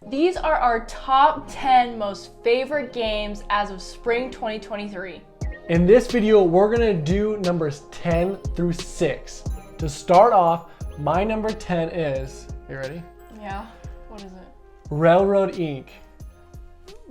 These are our top 10 most favorite games as of spring 2023. In this video, we're gonna do numbers 10 through 6. To start off, my number 10 is, you ready? Yeah, what is it? Railroad Inc.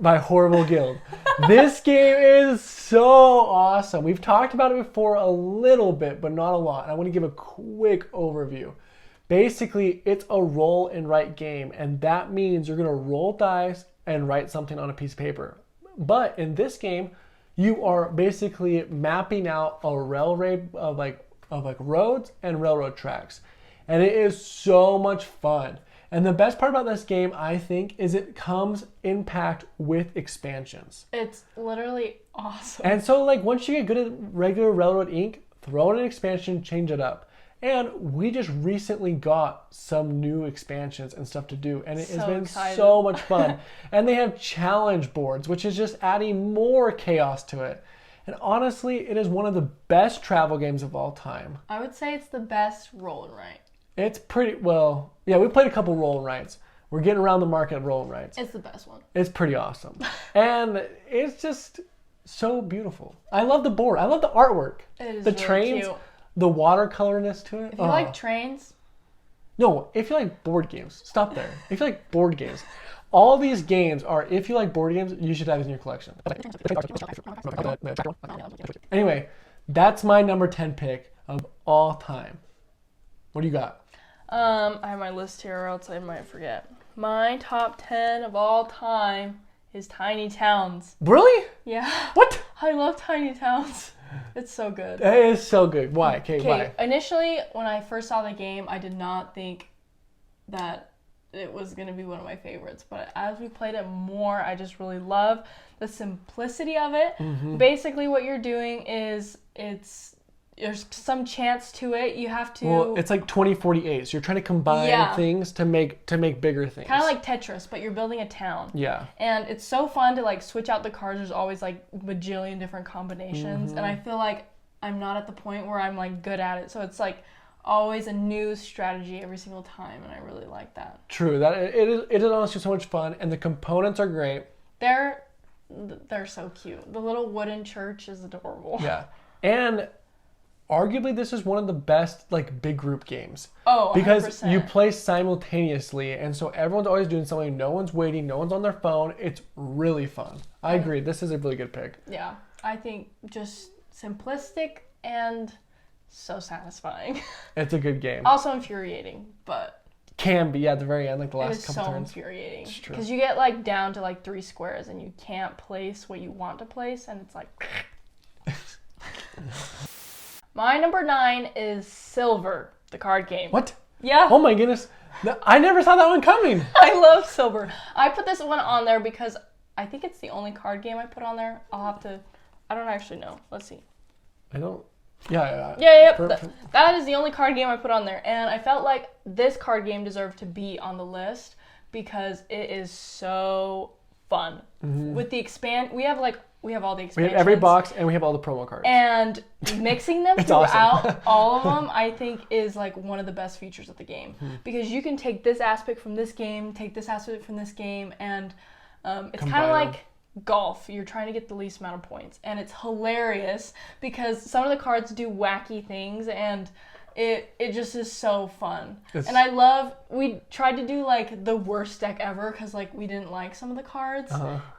by Horrible Guild. This game is so awesome. We've talked about it before a little bit, but not a lot. And I want to give a quick overview. Basically, it's a roll and write game, and that means you're going to roll dice and write something on a piece of paper. But in this game, you are basically mapping out a railroad of roads and railroad tracks. And it is so much fun. And the best part about this game, I think, is it comes in packed with expansions. It's literally awesome. And so, like, once you get good at regular Railroad Inc., throw in an expansion, change it up. And we just recently got some new expansions and stuff to do. And it has been so much fun. And they have challenge boards, which is just adding more chaos to it. And honestly, it is one of the best travel games of all time. I would say it's the best roll and write. It's pretty, well, yeah, we played a couple roll and writes. We're getting around the market of roll and writes. It's the best one. It's pretty awesome. And it's just so beautiful. I love the board. I love the artwork. It is the really trains, cute. the watercolorness to it. If you like trains. No, if you like board games, stop there. If you like board games. All these games are, if you like board games, you should have in your collection. Anyway, that's my number 10 pick of all time. What do you got? I have my list here or else I might forget. My top 10 of all time is Tiny Towns. Really? Yeah. What? I love Tiny Towns. It's so good. It is so good. Why? Okay, why? Initially, when I first saw the game, I did not think that it was going to be one of my favorites. But as we played it more, I just really love the simplicity of it. Mm-hmm. Basically, what you're doing is there's some chance to it. You have to... Well, it's like 2048. So you're trying to combine things to make bigger things. Kind of like Tetris, but you're building a town. Yeah. And it's so fun to like switch out the cards. There's always like bajillion different combinations. And I feel like I'm not at the point where I'm like good at it. So it's like always a new strategy every single time. And I really like that. True. That it is honestly so much fun. And the components are great. They're so cute. The little wooden church is adorable. Yeah. And... arguably, this is one of the best like big group games. Oh, 100%. Because you play simultaneously, and so everyone's always doing something. No one's waiting. No one's on their phone. It's really fun. I agree. This is a really good pick. Yeah, I think just simplistic and so satisfying. It's a good game. Also infuriating, but can be at the very end, like the last couple turns. It's so infuriating because you get like down to like 3 squares and you can't place what you want to place, and it's like. My number 9 is Silver, the card game. What? Yeah. Oh my goodness. I never saw that one coming. I love Silver. I put this one on there because I think it's the only card game I put on there. I don't actually know. Let's see. I don't. Yeah. That is the only card game I put on there. And I felt like this card game deserved to be on the list because it is so fun. Mm-hmm. With the we have all the expansions. We have every box and we have all the promo cards. And mixing them throughout awesome. All of them, I think, is like one of the best features of the game. Because you can take this aspect from this game, take this aspect from this game, and it's kind of like golf. You're trying to get the least amount of points. And it's hilarious because some of the cards do wacky things, and it just is so fun. And we tried to do like the worst deck ever because like we didn't like some of the cards.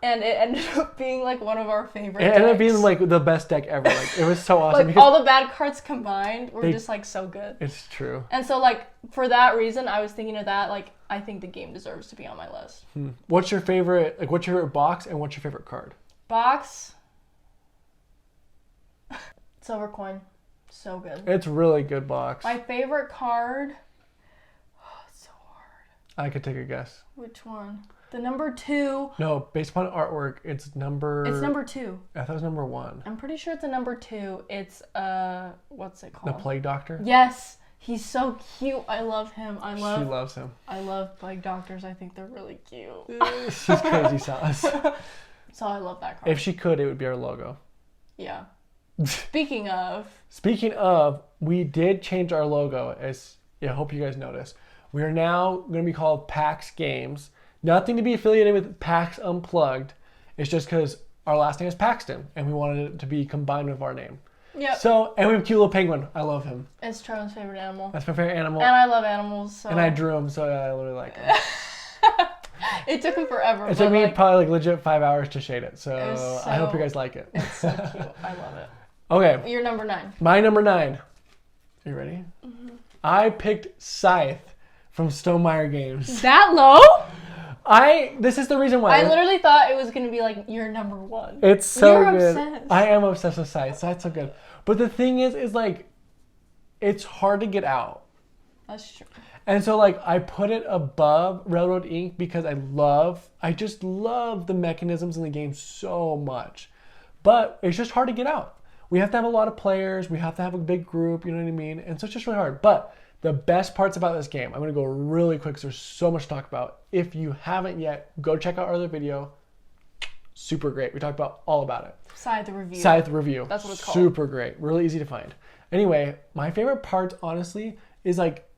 And it ended up being like one of our favorite decks. It ended up being like the best deck ever. Like it was so awesome. Like all the bad cards combined were just like so good. It's true. And so like for that reason, I was thinking of that. Like I think the game deserves to be on my list. What's your favorite box and what's your favorite card? Box. Silver coin. So good. It's really good box. My favorite card. Oh, it's so hard. I could take a guess. Which one? The number 2. No, based upon artwork, it's number... It's number 2. I thought it was number 1. I'm pretty sure it's a number 2. It's, what's it called? The Plague Doctor? Yes. He's so cute. I love him. She loves him. I love Plague Doctors. I think they're really cute. She's crazy sauce. So I love that card. If she could, it would be our logo. Yeah. Speaking of, we did change our logo. I hope you guys noticed. We are now going to be called Pax Games. Nothing to be affiliated with PAX Unplugged. It's just because our last name is Paxton, and we wanted it to be combined with our name. Yep. So, and we have a cute little penguin. I love him. It's Charlie's favorite animal. That's my favorite animal. And I love animals. So. And I drew him, so I literally like him. It took him forever. It took me probably like legit 5 hours to shade it. So, I hope you guys like it. It's so cute. I love it. Okay. You're number 9. My number 9. Are you ready? Mm-hmm. I picked Scythe from Stonemaier Games. That low? This is the reason why. I literally thought it was going to be like your number 1. It's so You're good. Obsessed. I am obsessed with Scythe. Scythe's so good. But the thing is like, it's hard to get out. That's true. And so like, I put it above Railroad Inc. because I just love the mechanisms in the game so much. But it's just hard to get out. We have to have a lot of players. We have to have a big group, you know what I mean? And so it's just really hard. But the best parts about this game, I'm going to go really quick because there's so much to talk about. If you haven't yet, go check out our other video. Super great. We talked about all about it. Scythe Review. Scythe Review. That's what it's called. Super great. Really easy to find. Anyway, my favorite part, honestly, is like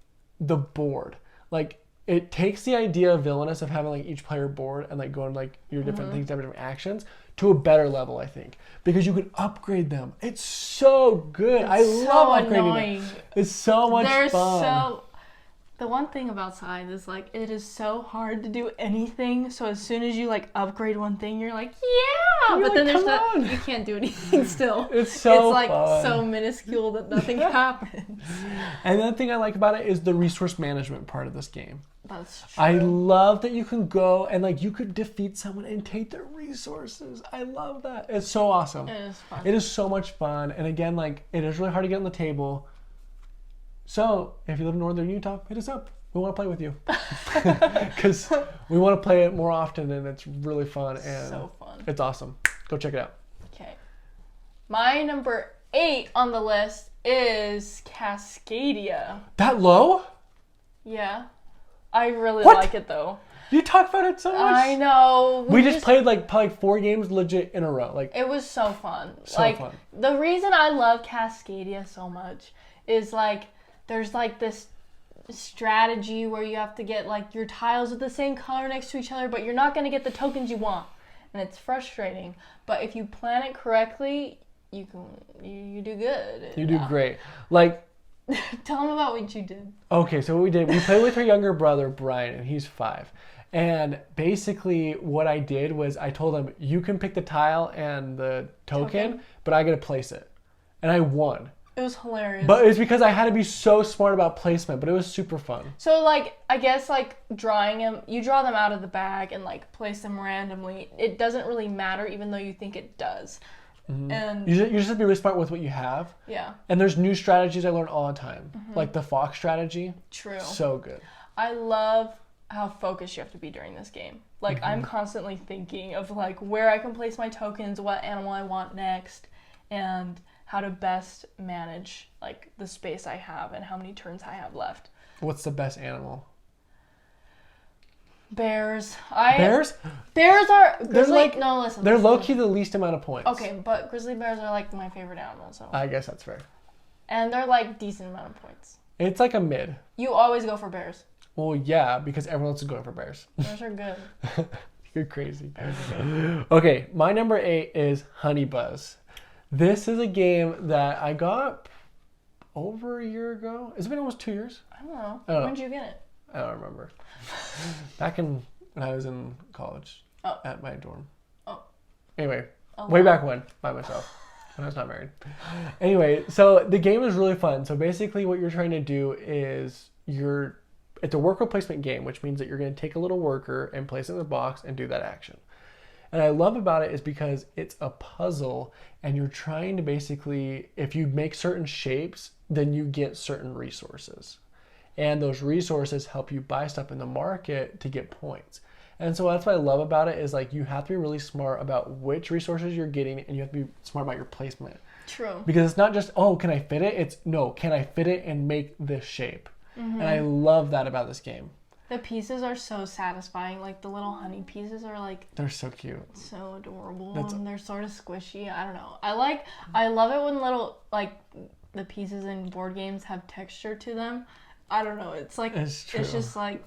the board. Like, it takes the idea of Villainous of having like each player board and like going like your different things, different actions to a better level, I think, because you can upgrade them. It's so good. I love upgrading them. It's so much fun. The one thing about Scythe is like it is so hard to do anything. So as soon as you like upgrade one thing, you're like, yeah. But then you can't do anything still. It's like fun. So minuscule that nothing happens. And the other thing I like about it is the resource management part of this game. That's true. I love that you can go and like you could defeat someone and take their resources. I love that. It's so awesome. It is fun. It is so much fun. And again, like it is really hard to get on the table. So if you live in Northern Utah, hit us up. We want to play with you. Because we want to play it more often and it's really fun. And so fun. It's awesome. Go check it out. Okay. My number 8 on the list is Cascadia. That low? Yeah. I really like it though. You talk about it so much. I know. We just played like probably 4 games legit in a row. Like it was so fun. So fun. The reason I love Cascadia so much is like there's like this strategy where you have to get like your tiles of the same color next to each other, but you're not going to get the tokens you want. And it's frustrating. But if you plan it correctly, you do good. You do great. Like tell them about what you did. Okay, so what we did, we played with her younger brother, Brian, and he's 5. And basically what I did was I told him, you can pick the tile and the token. But I got to place it. And I won. It was hilarious. But it's because I had to be so smart about placement, but it was super fun. So like, I guess like drawing them, you draw them out of the bag and like place them randomly. It doesn't really matter even though you think it does. Mm-hmm. And you just have to be really smart with what you have. Yeah. And there's new strategies I learn all the time. Like the fox strategy. True. So good. I love how focused you have to be during this game. Like I'm constantly thinking of like where I can place my tokens, what animal I want next, and how to best manage like the space I have and how many turns I have left. What's the best animal? Bears. Bears? Bears are listen. They're listen. low-key the least amount of points. Okay, but grizzly bears are like my favorite animal, so. I guess that's fair. And they're like decent amount of points. It's like a mid. You always go for bears. Well, yeah, because everyone else is going for bears. Bears are good. You're crazy. Okay, my number 8 is Honey Buzz. This is a game that I got over a year ago. Has it been almost 2 years? I don't know. I don't know. When did you get it? I don't remember. Back when I was in college at my dorm. Oh. Anyway, way back when, by myself, when I was not married. Anyway, so the game is really fun. So basically what you're trying to do is it's a worker placement game, which means that you're going to take a little worker and place it in the box and do that action. And I love about it is because it's a puzzle and you're trying to basically, if you make certain shapes, then you get certain resources. And those resources help you buy stuff in the market to get points. And so that's what I love about it is like you have to be really smart about which resources you're getting and you have to be smart about your placement. True. Because it's not just, oh, can I fit it? It's, no, can I fit it and make this shape? And I love that about this game. The pieces are so satisfying. Like the little honey pieces are like they're so cute, so adorable, and they're sort of squishy. I don't know. I love it when little like the pieces in board games have texture to them. I don't know. It's like it's just like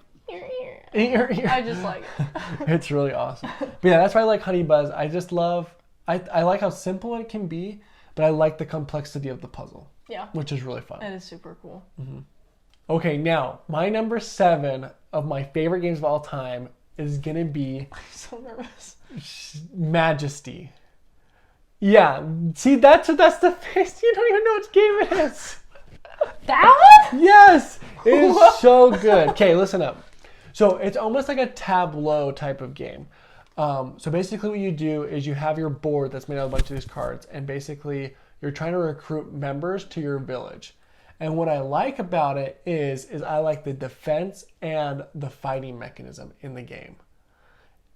I just like it. It's really awesome. But yeah, that's why I like Honey Buzz. I just love, I like how simple it can be, but I like the complexity of the puzzle. Yeah. Which is really fun. It is super cool. Mm-hmm. Okay, now, my number 7 of my favorite games of all time is going to be... I'm so nervous. Majesty. Yeah, see, that's the face. You don't even know which game it is. That one? Yes, it is so good. Okay, listen up. So it's almost like a tableau type of game. So basically what you do is you have your board that's made out of a bunch of these cards, and basically you're trying to recruit members to your village. And what I like about it is I like the defense and the fighting mechanism in the game.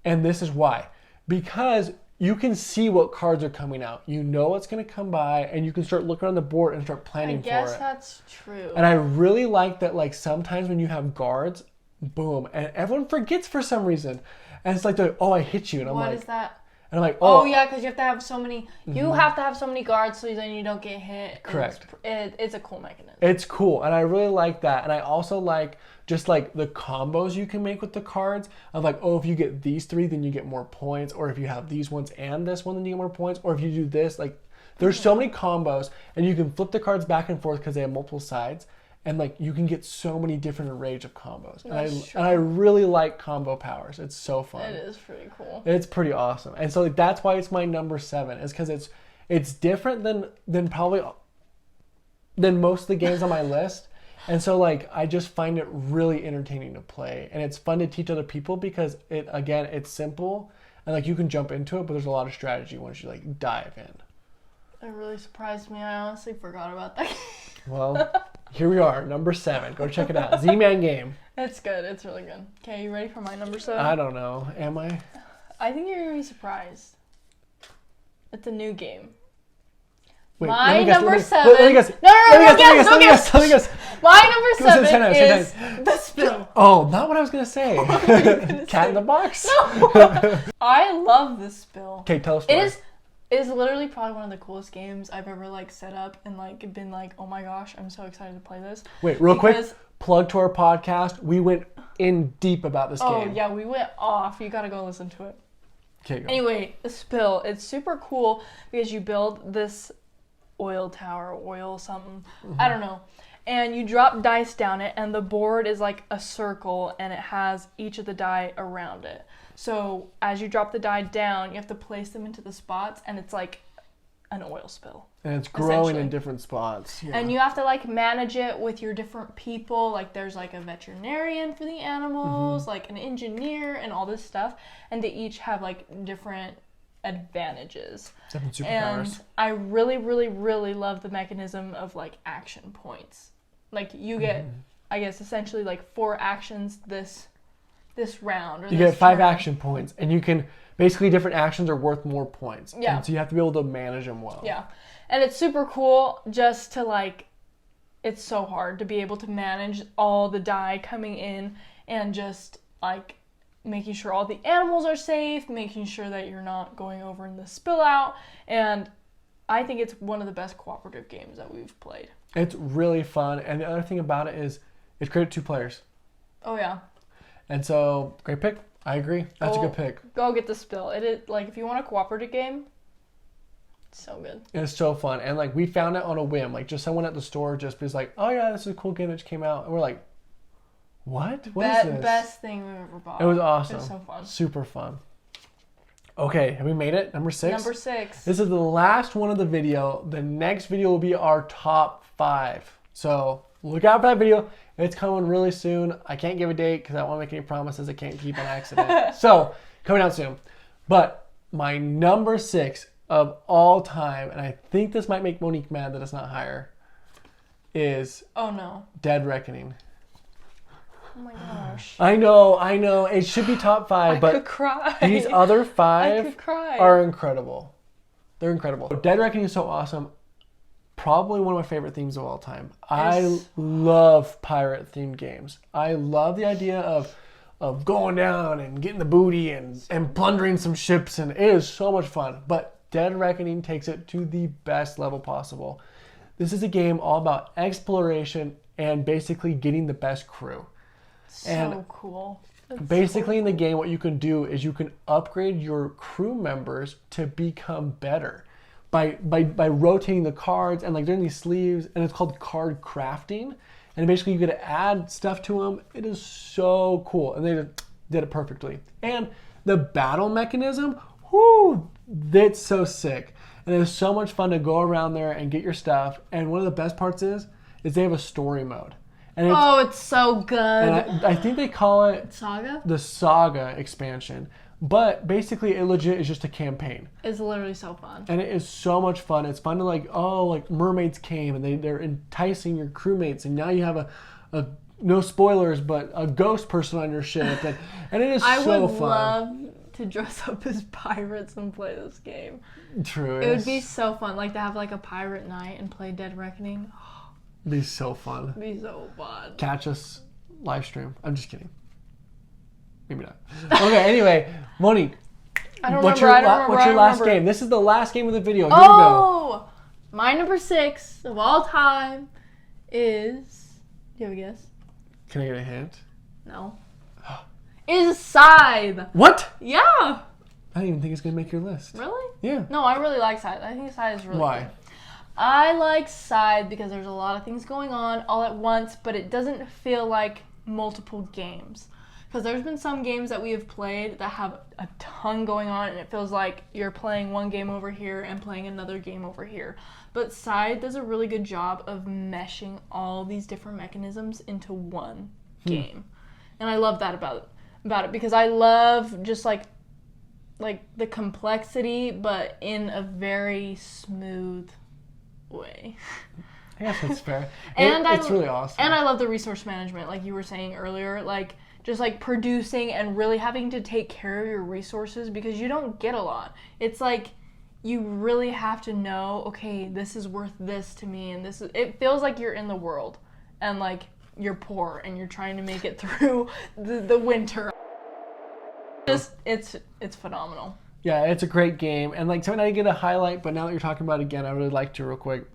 And this is why. Because you can see what cards are coming out. You know what's going to come by, and you can start looking on the board and start planning for it. I guess that's true. And I really like that, like, sometimes when you have guards, boom, and everyone forgets for some reason. And it's like, oh, I hit you. And I'm like... What is that? And I'm like, oh. Yeah, because you have to have so many... You have to have so many guards so then you don't get hit. Correct. It's a cool mechanism. It's cool, and I really like that. And I also like just like the combos you can make with the cards of like, oh, if you get these 3, then you get more points. Or if you have these ones and this one, then you get more points. Or if you do this, like, there's so many combos, and you can flip the cards back and forth because they have multiple sides. And like, you can get so many different arrays of combos. And I really like combo powers. It's so fun. It is pretty cool. It's pretty awesome. And so like, that's why it's my number 7, is because it's different than probably than most of the games on my list. And so like, I just find it really entertaining to play, and it's fun to teach other people because it's simple, and like, you can jump into it, but there's a lot of strategy once you like dive in. It really surprised me. I honestly forgot about that. Well, here we are, number 7. Go check it out. Z-Man game. It's good. It's really good. Okay, you ready for my number 7? I don't know. Am I? I think you're going to be surprised. It's a new game. Wait, my number 7. Let me guess. No, Let me guess. My number 7 is the spill. Oh, not what I was going to say. Cat in the Box? No. I love this spill. Okay, tell us. It is literally probably one of the coolest games I've ever like set up and like been like, oh my gosh, I'm so excited to play this. Wait, real quick, plug to our podcast. We went in deep about this game. Oh yeah, we went off. You gotta go listen to it. Okay, go. Anyway, the spill. It's super cool because you build this oil tower, oil something. I don't know. And you drop dice down it, and the board is like a circle, and it has each of the die around it. So as you drop the die down, you have to place them into the spots, and it's like an oil spill. And it's growing in different spots. Yeah. And you have to like manage it with your different people. Like there's like a veterinarian for the animals, like an engineer, and all this stuff. And they each have like different advantages. Different superpowers. And I really, really, really love the mechanism of like action points. Like you get, I guess, essentially like 4 actions this round. Or you get 5 action points, and you can basically, different actions are worth more points. Yeah. And so you have to be able to manage them well. Yeah. And it's super cool just to like, it's so hard to be able to manage all the die coming in and just like making sure all the animals are safe, making sure that you're not going over in the spill out. And I think it's one of the best cooperative games that we've played. It's really fun. And the other thing about it is it's great at 2 players. Oh yeah. And so, great pick. I agree. That's a good pick. Go get the spill. It is like, if you want a cooperative game, it's so good. It's so fun. And like, we found it on a whim. Like, just someone at the store just was like, oh yeah, this is a cool game that just came out. And we're like, what? What is this? Best thing we've ever bought. It was awesome. It was so fun. Super fun. Okay, have we made it? Number 6? Number 6. This is the last one of the video. The next video will be our top 5. So look out for that video. It's coming really soon. I can't give a date because I don't want to make any promises I can't keep on accident. So coming out soon. But my number 6 of all time, and I think this might make Monique mad that it's not higher, is Oh no. Dead Reckoning. Oh my gosh. I know. It should be top 5, but I could cry. These other 5 I could cry. are incredible. They're incredible. Dead Reckoning is so awesome. Probably one of my favorite themes of all time. I love pirate themed games. I love the idea of going down and getting the booty and plundering some ships, and it is so much fun. But Dead Reckoning takes it to the best level possible. This is a game all about exploration and basically getting the best crew. So cool. Basically, in the game, what you can do is you can upgrade your crew members to become better by rotating the cards and like doing these sleeves, and it's called card crafting. And basically, you get to add stuff to them. It is so cool, and they did it perfectly. And the battle mechanism, whoo, that's so sick. And it's so much fun to go around there and get your stuff. And one of the best parts is they have a story mode. And it's so good. And I think they call it Saga? The Saga expansion. But basically, it legit is just a campaign. It's literally so fun. And it is so much fun. It's fun to like mermaids came and they're enticing your crewmates. And now you have a no spoilers, but a ghost person on your ship. And it is so fun. I would love to dress up as pirates and play this game. True. It would be so fun. Like to have like a pirate night and play Dead Reckoning. Be so fun. Be so fun. Catch us live stream. I'm just kidding. Maybe not. Okay, anyway, Monique. What's your last game? This is the last game of the video. Here we go. My number 6 of all time is... Do you have a guess? Can I get a hint? No. Is Scythe. What? Yeah. I didn't even think it's going to make your list. Really? Yeah. No, I really like Scythe. I think Scythe is really Why? Good. I like Scythe because there's a lot of things going on all at once, but it doesn't feel like multiple games. Because there's been some games that we have played that have a ton going on, and it feels like you're playing one game over here and playing another game over here. But Scythe does a really good job of meshing all these different mechanisms into one game. And I love that about it because I love just like the complexity, but in a very smooth way. I guess that's fair. And it's really awesome. And I love the resource management, like you were saying earlier, like just like producing and really having to take care of your resources because you don't get a lot. It's like you really have to know, okay, this is worth this to me, and it feels like you're in the world and like you're poor and you're trying to make it through the winter. Just it's phenomenal. Yeah, it's a great game. And like something I didn't get a highlight, but now that you're talking about it again, I really like to real quick.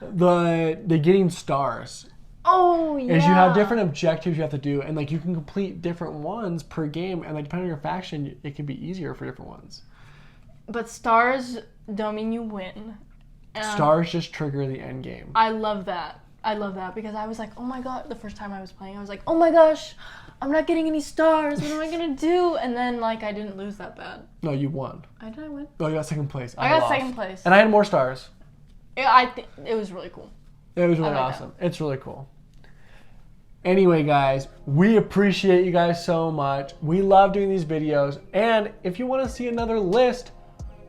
the getting stars. Oh, yeah. Is you have different objectives you have to do, and like you can complete different ones per game, and like depending on your faction, it can be easier for different ones. But stars don't mean you win. Stars just trigger the end game. I love that. Because I was like, oh my god, the first time I was playing, I was like, oh my gosh, I'm not getting any stars. What am I gonna do? And then like I didn't lose that bad. No, you won. Did I win? No, you got second place. I got second place. And I had more stars. It was really cool. It was really awesome. It's really cool. Anyway, guys, we appreciate you guys so much. We love doing these videos. And if you want to see another list,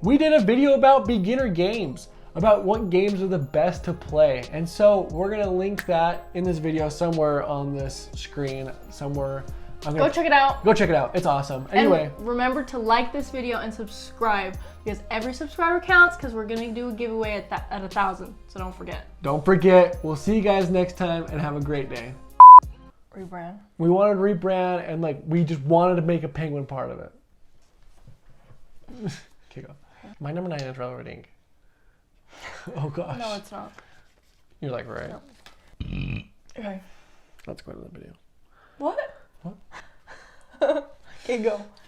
we did a video about beginner games, about what games are the best to play. And so we're going to link that in this video somewhere on this screen, somewhere. Go check it out. Go check it out. It's awesome. Anyway. And remember to like this video and subscribe because every subscriber counts because we're going to do a giveaway at 1,000. So don't forget. Don't forget. We'll see you guys next time and have a great day. Rebrand. We wanted to rebrand and like we just wanted to make a penguin part of it. Okay, go. My number 9 is Relevant Ink. Oh gosh. No, it's not. You're like, right? No. Okay. Let's go to the video. What? Okay, go.